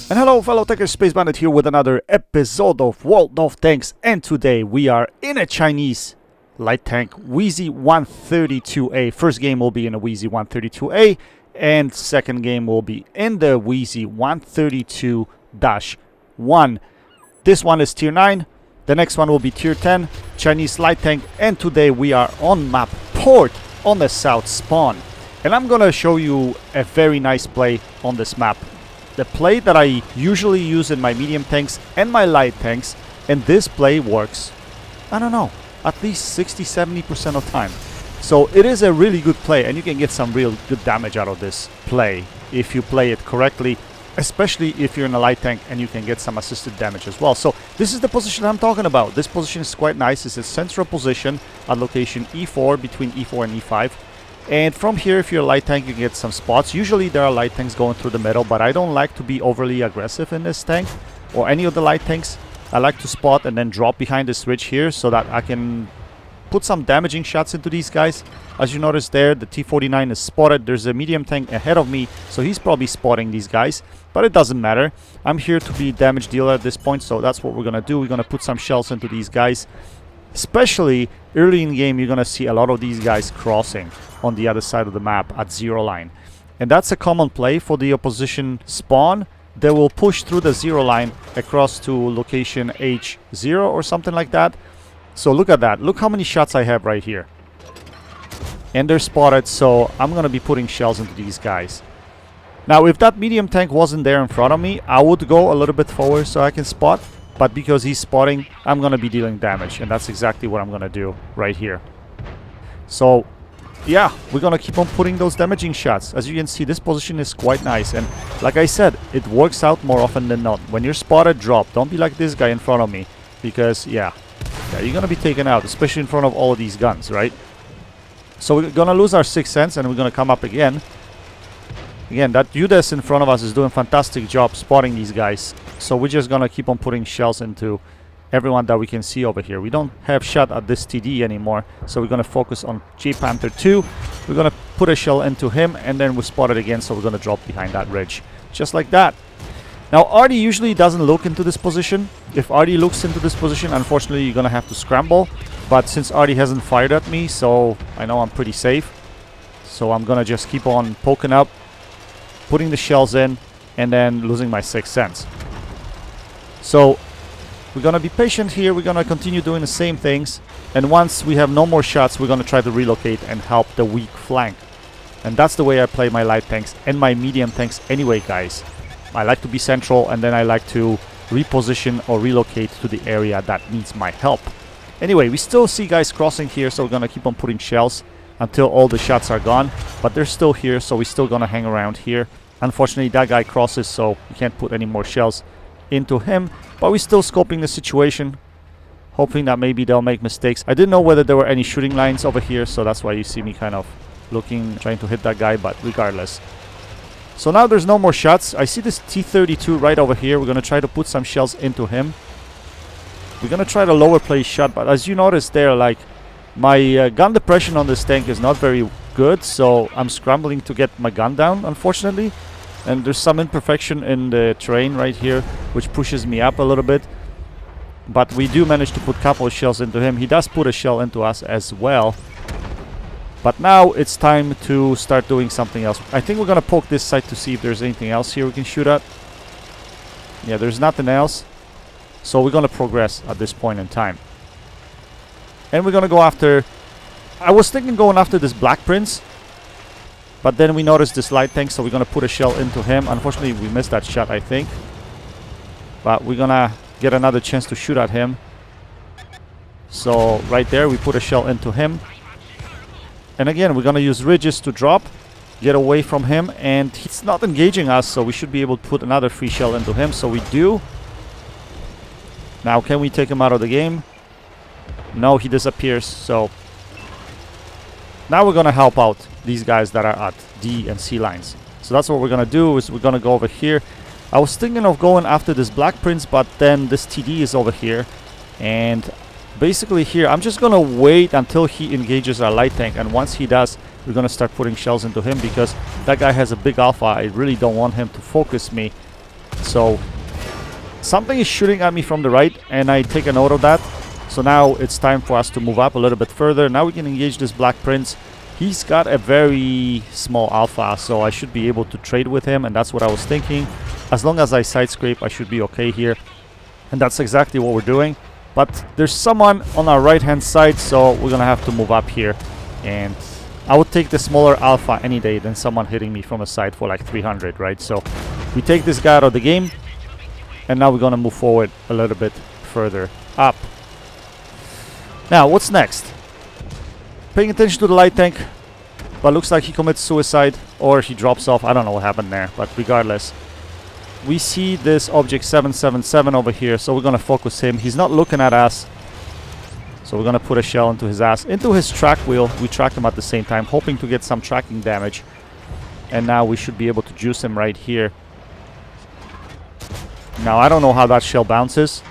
And hello fellow Techers, Space Bandit here with another episode of World of Tanks, and today we are in a Chinese light tank Wheezy 132A. First game will be in a Wheezy 132A and second game will be in the Wheezy 132-1. This one is tier 9, the next one will be tier 10, Chinese light tank, and today we are on map Port on the south spawn. And I'm gonna show you a very nice play on this map. The play that I usually use in my medium tanks and my light tanks, and this play works, I don't know, at least 60-70% of time. So it is a really good play, and you can get some real good damage out of this play if you play it correctly, especially if you're in a light tank, and you can get some assisted damage as well. So this is the position I'm talking about. This position is quite nice. It's a central position at location E4, between E4 and E5. And from here, if you're a light tank, you can get some spots. Usually there are light tanks going through the middle, but I don't like to be overly aggressive in this tank or any of the light tanks. I like to spot and then drop behind this ridge here so that I can put some damaging shots into these guys. As you notice there, the T-49 is spotted. There's a medium tank ahead of me, so he's probably spotting these guys, but it doesn't matter. I'm here to be damage dealer at this point, so that's what we're gonna do. We're gonna put some shells into these guys. Especially early in the game, you're gonna see a lot of these guys crossing on the other side of the map at zero line, and that's a common play for the opposition spawn. They will push through the zero line across to location H0 or something like that. So look at that, look how many shots I have right here, and they're spotted. So I'm gonna be putting shells into these guys. Now if that medium tank wasn't there in front of me, I would go a little bit forward so I can spot, but because he's spotting, I'm gonna be dealing damage, and that's exactly what I'm gonna do right here. So yeah, we're gonna keep on putting those damaging shots. As you can see, this position is quite nice, and like I said, it works out more often than not. When you're spotted, drop. Don't be like this guy in front of me, because yeah, you're gonna be taken out, especially in front of all of these guns, right? So we're gonna lose our sixth sense, and we're gonna come up again. Again, that UDES in front of us is doing a fantastic job spotting these guys. So we're just gonna keep on putting shells into everyone that we can see over here. We don't have shot at this TD anymore, so we're gonna focus on J Panther 2. We're gonna put a shell into him, and then we spot it again, so we're gonna drop behind that ridge, just like that. Now Artie usually doesn't look into this position. If Artie looks into this position, unfortunately you're gonna have to scramble, but since Artie hasn't fired at me, so I know I'm pretty safe. So I'm gonna just keep on poking up, putting the shells in, and then losing my sixth sense. So we're gonna be patient here. We're gonna continue doing the same things, and once we have no more shots, we're gonna try to relocate and help the weak flank. And that's the way I play my light tanks and my medium tanks anyway, guys. I like to be central, and then I like to reposition or relocate to the area that needs my help. Anyway, we still see guys crossing here, so we're gonna keep on putting shells until all the shots are gone, but they're still here, so we're still gonna hang around here. Unfortunately, that guy crosses, so we can't put any more shells into him, but we're still scoping the situation, hoping that maybe they'll make mistakes. I didn't know whether there were any shooting lines over here, so that's why you see me kind of looking, trying to hit that guy, but regardless. So now there's no more shots. I see this T-32 right over here. We're gonna try to put some shells into him. We're gonna try to lower play shot, but as you notice there, like, my gun depression on this tank is not very good, so I'm scrambling to get my gun down, unfortunately. And there's some imperfection in the terrain right here, which pushes me up a little bit. But we do manage to put a couple of shells into him. He does put a shell into us as well. But now it's time to start doing something else. I think we're gonna poke this side to see if there's anything else here we can shoot at. Yeah, there's nothing else. So we're gonna progress at this point in time. And we're gonna go after... I was thinking going after this Black Prince, but then we noticed this light tank, so we're gonna put a shell into him. Unfortunately, we missed that shot, I think. But we're gonna get another chance to shoot at him. So right there, we put a shell into him. And again, we're gonna use ridges to drop, get away from him, and he's not engaging us, so we should be able to put another free shell into him. So we do. Now, can we take him out of the game? No, he disappears. So now we're gonna help out these guys that are at D and C lines. So that's what we're gonna do, is we're gonna go over here. I was thinking of going after this Black Prince, but then this TD is over here, and basically here I'm just gonna wait until he engages our light tank, and once he does, we're gonna start putting shells into him, because that guy has a big alpha. I really don't want him to focus me. So something is shooting at me from the right, and I take a note of that. So now it's time for us to move up a little bit further. Now we can engage this Black Prince. He's got a very small alpha, so I should be able to trade with him, and that's what I was thinking. As long as I side scrape, I should be okay here. And that's exactly what we're doing. But there's someone on our right-hand side, so we're going to have to move up here. And I would take the smaller alpha any day than someone hitting me from a side for like 300, right? So we take this guy out of the game. And now we're going to move forward a little bit further up. Now, what's next? Paying attention to the light tank. But looks like he commits suicide. Or he drops off. I don't know what happened there. But regardless. We see this object 777 over here. So we're going to focus him. He's not looking at us. So we're going to put a shell into his ass. Into his track wheel. We track him at the same time. Hoping to get some tracking damage. And now we should be able to juice him right here. Now, I don't know how that shell bounces.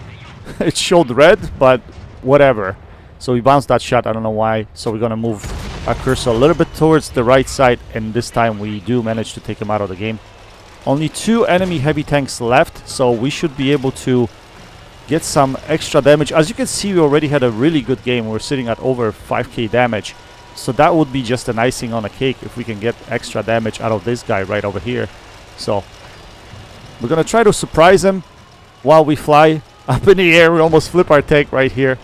It showed red, but whatever. So we bounced that shot. I don't know why. So we're going to move our cursor a little bit towards the right side. And this time we do manage to take him out of the game. Only 2 enemy heavy tanks left. So we should be able to get some extra damage. As you can see, we already had a really good game. We're sitting at over 5k damage. So that would be just an icing on the cake if we can get extra damage out of this guy right over here. So we're going to try to surprise him while we fly up in the air. We almost flip our tank right here.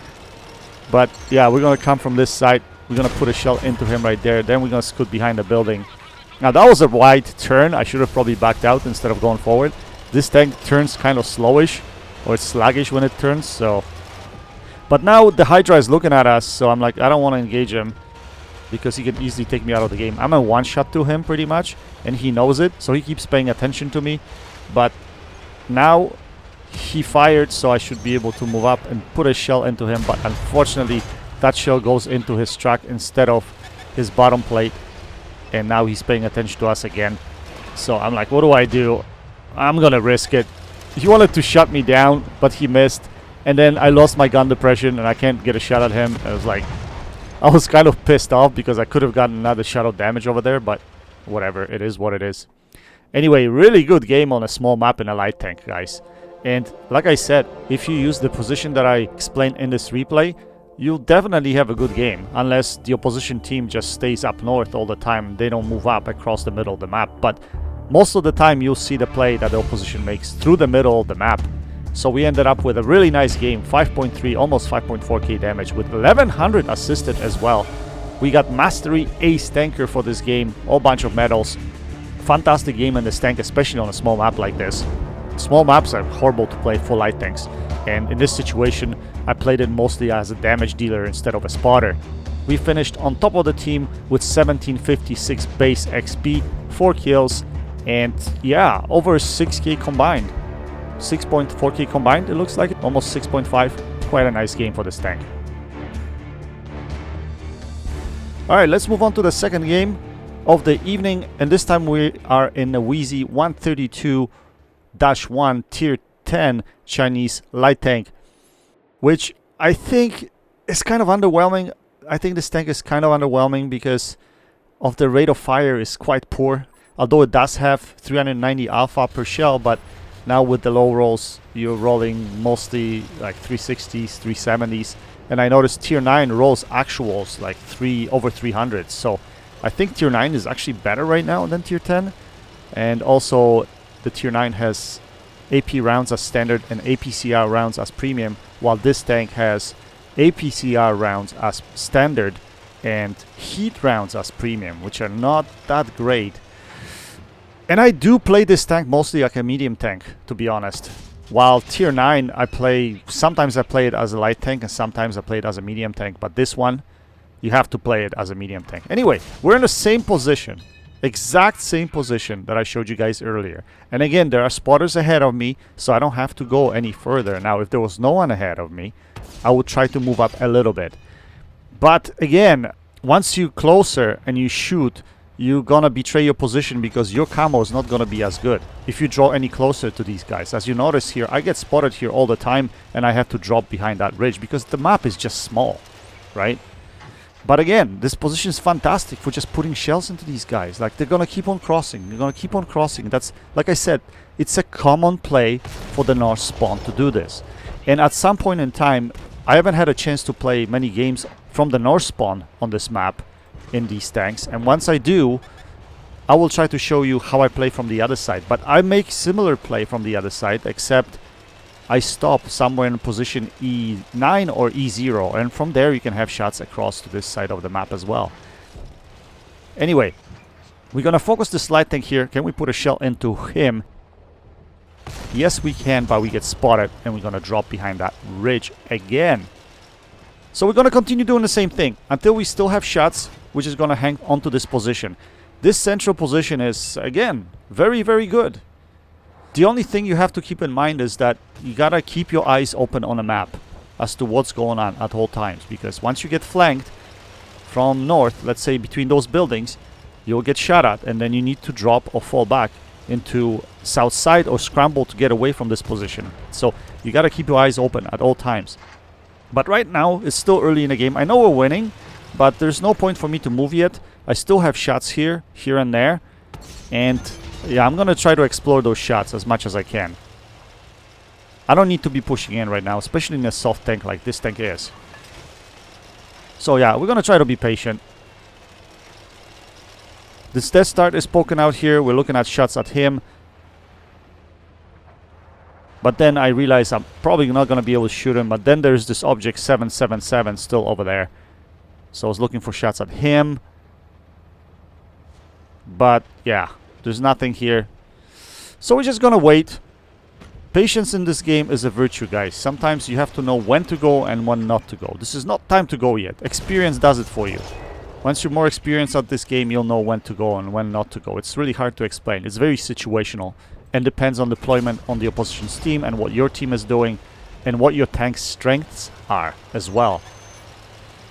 But yeah, we're going to come from this side. We're going to put a shell into him right there. Then we're going to scoot behind the building. Now, that was a wide turn. I should have probably backed out instead of going forward. This tank turns kind of slowish, or it's sluggish when it turns. So, but now the Hydra is looking at us. So I'm like, I don't want to engage him because he can easily take me out of the game. I'm a one-shot to him pretty much. And he knows it. So he keeps paying attention to me. But now he fired, so I should be able to move up and put a shell into him. But unfortunately, that shell goes into his track instead of his bottom plate. And now he's paying attention to us again. So I'm like, what do I do? I'm going to risk it. He wanted to shut me down, but he missed. And then I lost my gun depression, and I can't get a shot at him. I was like, I was kind of pissed off because I could have gotten another shot of damage over there. But whatever, it is what it is. Anyway, really good game on a small map in a light tank, guys. And like I said, if you use the position that I explained in this replay, you'll definitely have a good game. Unless the opposition team just stays up north all the time. They don't move up across the middle of the map. But most of the time, you'll see the play that the opposition makes through the middle of the map. So we ended up with a really nice game. 5.3, almost 5.4k damage with 1100 assisted as well. We got Mastery Ace Tanker for this game. All bunch of medals. Fantastic game in this tank, especially on a small map like this. Small maps are horrible to play for light tanks, and in this situation I played it mostly as a damage dealer instead of a spotter. We finished on top of the team with 1756 base XP, 4 kills, and yeah, over 6k combined. 6.4k combined, it looks like it, almost 6.5. Quite a nice game for this tank. Alright, let's move on to the second game of the evening, and this time we are in the Wheezy 132-1 tier 10 Chinese light tank, which I think is kind of underwhelming. I think this tank is kind of underwhelming because of the rate of fire is quite poor, although it does have 390 alpha per shell. But now with the low rolls, you're rolling mostly like 360s, 370s, and I noticed tier 9 rolls actuals like over 300. So I think tier 9 is actually better right now than tier 10. And also the tier 9 has AP rounds as standard and APCR rounds as premium, while this tank has APCR rounds as standard and heat rounds as premium, which are not that great. And I do play this tank mostly like a medium tank, to be honest. While tier 9 sometimes I play it as a light tank and sometimes I play it as a medium tank, but this one you have to play it as a medium tank. Anyway, we're in the same position. Exact same position that I showed you guys earlier. And again, there are spotters ahead of me, so I don't have to go any further. Now, if there was no one ahead of me, I would try to move up a little bit. But again, once you're closer and you shoot, you're gonna betray your position because your camo is not gonna be as good if you draw any closer to these guys. As you notice here, I get spotted here all the time and I have to drop behind that ridge because the map is just small, right? But again, this position is fantastic for just putting shells into these guys. Like, they're gonna keep on crossing. They're gonna keep on crossing. That's, like I said, it's a common play for the north spawn to do this. And at some point in time, I haven't had a chance to play many games from the north spawn on this map in these tanks. And once I do, I will try to show you how I play from the other side. But I make similar play from the other side, except I stop somewhere in position E9 or E0, and from there you can have shots across to this side of the map as well. Anyway, we're gonna focus this light tank here. Can we put a shell into him? Yes, we can, but we get spotted, and we're gonna drop behind that ridge again. So we're gonna continue doing the same thing until we still have shots, which is gonna hang onto this position. This central position is, again, very, very good. The only thing you have to keep in mind is that you gotta keep your eyes open on a map as to what's going on at all times, because once you get flanked from north, let's say between those buildings, you'll get shot at, and then you need to drop or fall back into south side or scramble to get away from this position. So you gotta keep your eyes open at all times. But right now, it's still early in the game. I know we're winning, but there's no point for me to move yet. I still have shots here and there, and yeah, I'm gonna try to explore those shots as much as I can. I don't need to be pushing in right now, especially in a soft tank like this tank is. So yeah, we're gonna try to be patient. This death start is poking out here. We're looking at shots at him. But then I realize I'm probably not gonna be able to shoot him. But then there's this object 777 still over there. So I was looking for shots at him. But yeah, there's nothing here. So we're just gonna wait. Patience in this game is a virtue, guys. Sometimes you have to know when to go and when not to go. This is not time to go yet. Experience does it for you. Once you're more experienced at this game, you'll know when to go and when not to go. It's really hard to explain. It's very situational and depends on deployment on the opposition's team and what your team is doing and what your tank's strengths are as well.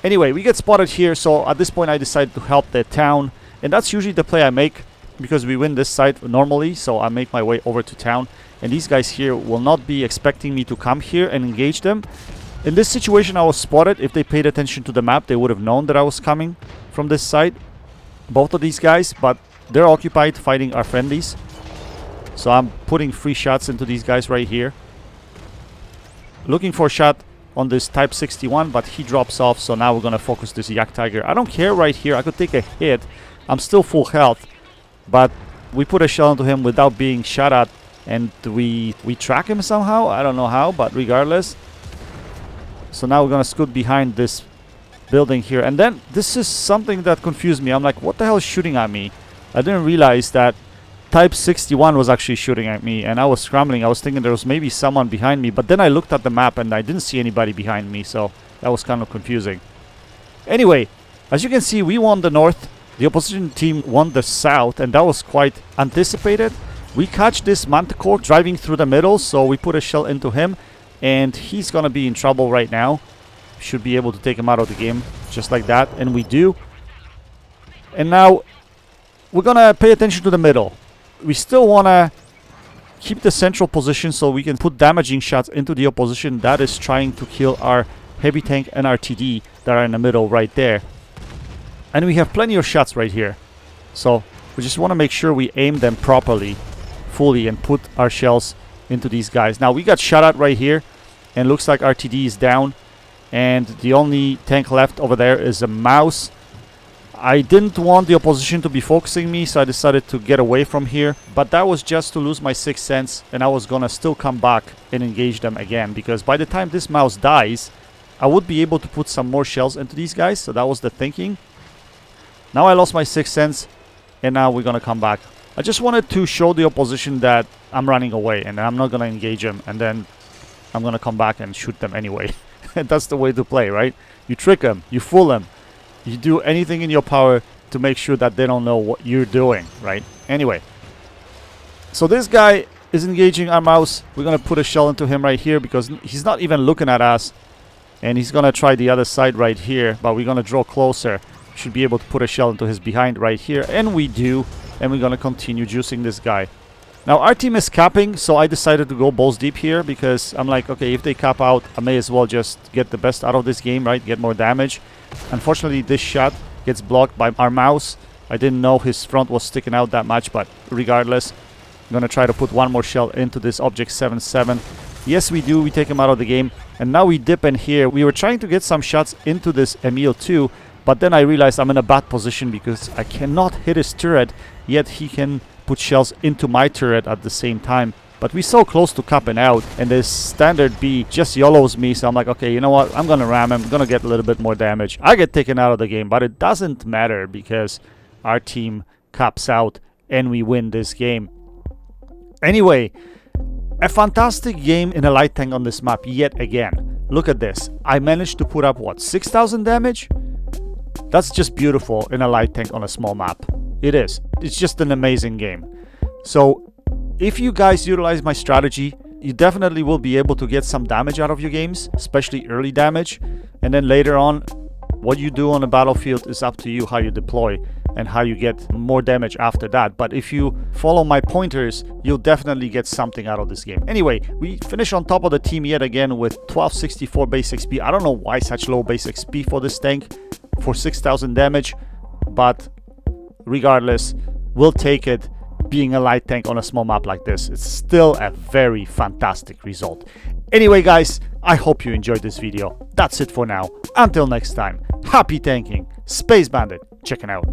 Anyway, we get spotted here, so at this point I decided to help the town. And that's usually the play I make because we win this side normally, so I make my way over to town. And these guys here will not be expecting me to come here and engage them. In this situation, I was spotted. If they paid attention to the map, they would have known that I was coming from this side. Both of these guys, but they're occupied fighting our friendlies. So I'm putting free shots into these guys right here. Looking for a shot on this Type 61, but he drops off, so now we're going to focus this Yak Tiger. I don't care right here. I could take a hit. I'm still full health, but we put a shell into him without being shot at, and we track him somehow. I don't know how, but regardless. So now we're going to scoot behind this building here. And then this is something that confused me. I'm like, what the hell is shooting at me? I didn't realize that Type 61 was actually shooting at me, and I was scrambling. I was thinking there was maybe someone behind me, but then I looked at the map and I didn't see anybody behind me, so that was kind of confusing. Anyway, as you can see, we won the north. The opposition team won the south, and that was quite anticipated. We catch this Manticore driving through the middle, so we put a shell into him, and he's gonna be in trouble right now. Should be able to take him out of the game just like that, and we do. And now we're gonna pay attention to the middle. We still wanna keep the central position so we can put damaging shots into the opposition that is trying to kill our heavy tank and our TD that are in the middle right there. And we have plenty of shots right here, so we just want to make sure we aim them properly, fully, and put our shells into these guys. Now we got shot at right here, and looks like our TD is down, and the only tank left over there is a mouse. I didn't want the opposition to be focusing me, so I decided to get away from here, but that was just to lose my sixth sense, and I was gonna still come back and engage them again, because by the time this mouse dies, I would be able to put some more shells into these guys, so that was the thinking. Now I lost my sixth sense, and now we're gonna come back. I just wanted to show the opposition that I'm running away, and I'm not gonna engage them, and then I'm gonna come back and shoot them anyway. That's the way to play, right? You trick them, you fool them, you do anything in your power to make sure that they don't know what you're doing, right? Anyway, so this guy is engaging our mouse. We're gonna put a shell into him right here because he's not even looking at us, and he's gonna try the other side right here, but we're gonna draw closer. Should be able to put a shell into his behind right here, and we do, and we're gonna continue juicing this guy. Now our team is capping, so I decided to go balls deep here because I'm like, okay, if they cap out, I may as well just get the best out of this game, right? Get more damage. Unfortunately, this shot gets blocked by our mouse. I didn't know his front was sticking out that much, but regardless, I'm gonna try to put one more shell into this object 7-7. Yes, we do. We take him out of the game, and now we dip in here. We were trying to get some shots into this Emil too, but then I realized I'm in a bad position because I cannot hit his turret, yet he can put shells into my turret at the same time. But we're so close to capping out, and this standard B just YOLOs me, so I'm like, okay, you know what? I'm gonna ram him. I'm gonna get a little bit more damage. I get taken out of the game, but it doesn't matter because our team caps out and we win this game. Anyway, a fantastic game in a light tank on this map yet again. Look at this. I managed to put up, what, 6,000 damage? That's just beautiful in a light tank on a small map. It is. It's just an amazing game. So if you guys utilize my strategy, you definitely will be able to get some damage out of your games, especially early damage. And then later on, what you do on the battlefield is up to you, how you deploy and how you get more damage after that. But if you follow my pointers, you'll definitely get something out of this game. Anyway, we finish on top of the team yet again with 1264 base XP. I don't know why such low base XP for this tank for 6,000 damage, but regardless, we'll take it. Being a light tank on a small map like this, it's still a very fantastic result. Anyway guys, I hope you enjoyed this video. That's it for now. Until next time, happy tanking. Space Bandit checking out.